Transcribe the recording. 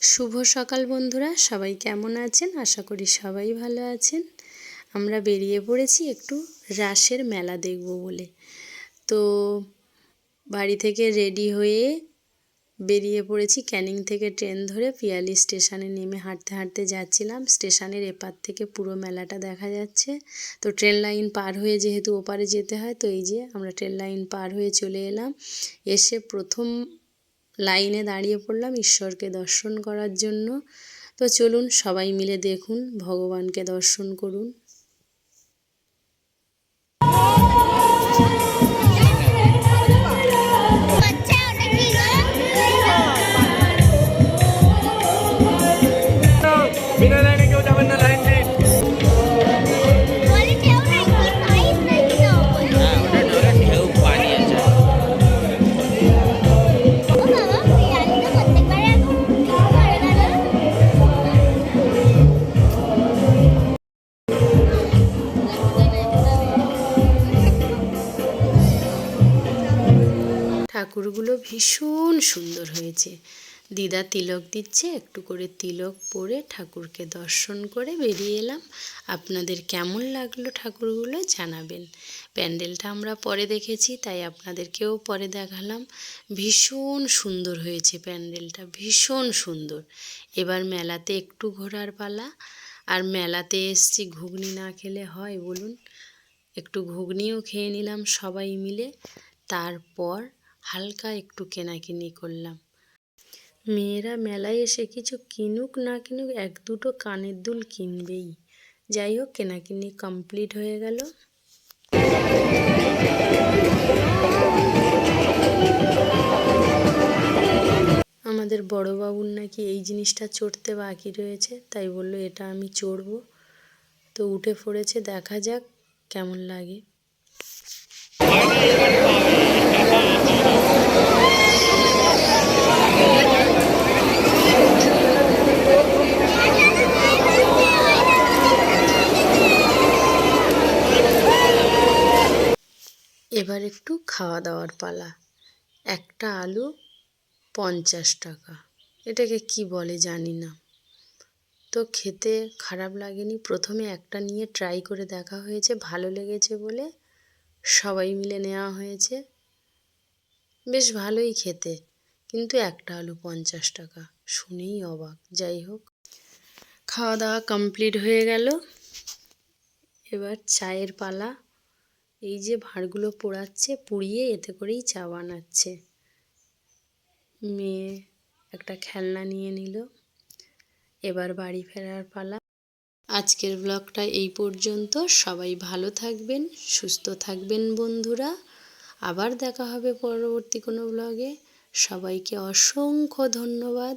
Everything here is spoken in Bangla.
শুভ সকাল বন্ধুরা, সবাই কেমন আছেন? আশা করি সবাই ভালো আছেন। আমরা বেরিয়ে পড়েছি একটু রাসের মেলা দেখব বলে। তো বাড়ি থেকে রেডি হয়ে বেরিয়ে পড়েছি। ক্যানিং থেকে ট্রেন ধরে পিয়ালি স্টেশনে নেমে হাঁটতে হাঁটতে যাচ্ছিলাম। স্টেশনের এপার থেকে পুরো মেলাটা দেখা যাচ্ছে। তো ট্রেন লাইন পার হয়ে যেহেতু ওপারে যেতে হয়, তো এই যে আমরা ট্রেন লাইন পার হয়ে চলে এলাম। এসে প্রথম লাইনে দাঁড়িয়ে পড়লাম ঈশ্বরকে দর্শন করার জন্য। তো চলুন সবাই মিলে দেখুন, ভগবানকে দর্শন করুন। ঠাকুরগুলো ভীষণ সুন্দর হয়েছে। দিদা তিলক দিচ্ছে, একটু করে তিলক পরে ঠাকুরকে দর্শন করে বেরিয়ে এলাম। আপনাদের কেমন লাগলো ঠাকুরগুলো জানাবেন। প্যান্ডেলটা আমরা পরে দেখেছি, তাই আপনাদেরকেও পরে দেখালাম। ভীষণ সুন্দর হয়েছে প্যান্ডেলটা, ভীষণ সুন্দর। এবার মেলাতে একটু ঘোরার পালা। আর মেলাতে এসছি, ঘুগনি না খেলে হয় বলুন? একটু ঘুগনিও খেয়ে নিলাম সবাই মিলে। তারপর হালকা একটু কেনাকিনি করলাম। মেয়েরা মেলায় এসে কিছু কিনুক না কিনুক, এক দুটো কানের দুল কিনবেই। যাই হোক, কেনাকিনি কমপ্লিট হয়ে গেল। আমাদের বড়োবাবুর নাকি এই জিনিসটা চড়তে বাকি রয়েছে, তাই বললো এটা আমি চড়বো। তো উঠে পড়েছে, দেখা যাক কেমন লাগে। এবার একটু খাওয়া দাওয়ার পালা। একটা আলু 50 টাকা, এটাকে কি বলে জানি না। তো খেতে খারাপ লাগেনি। প্রথমে একটা নিয়ে ট্রাই করে দেখা হয়েছে, ভালো লেগেছে বলে সবাই মিলে নেওয়া হয়েছে। বেশ ভালোই খেতে, কিন্তু একটা আলু 50 টাকা, শুনেই অবাক। যাই হোক, খাওয়া দাওয়া কমপ্লিট হয়ে গেল। এবার চায়ের পালা। এই যে ভাঁড়গুলো পোড়াচ্ছে, পুড়িয়ে এতে করেই চা বানাচ্ছে। মেয়ে একটা খেলনা নিয়ে নিল। এবার বাড়ি ফেরার পালা। আজকের ব্লগটা এই পর্যন্ত। সবাই ভালো থাকবেন, সুস্থ থাকবেন বন্ধুরা। আবার দেখা হবে পরবর্তী কোনো ব্লগে। সবাইকে অসংখ্য ধন্যবাদ।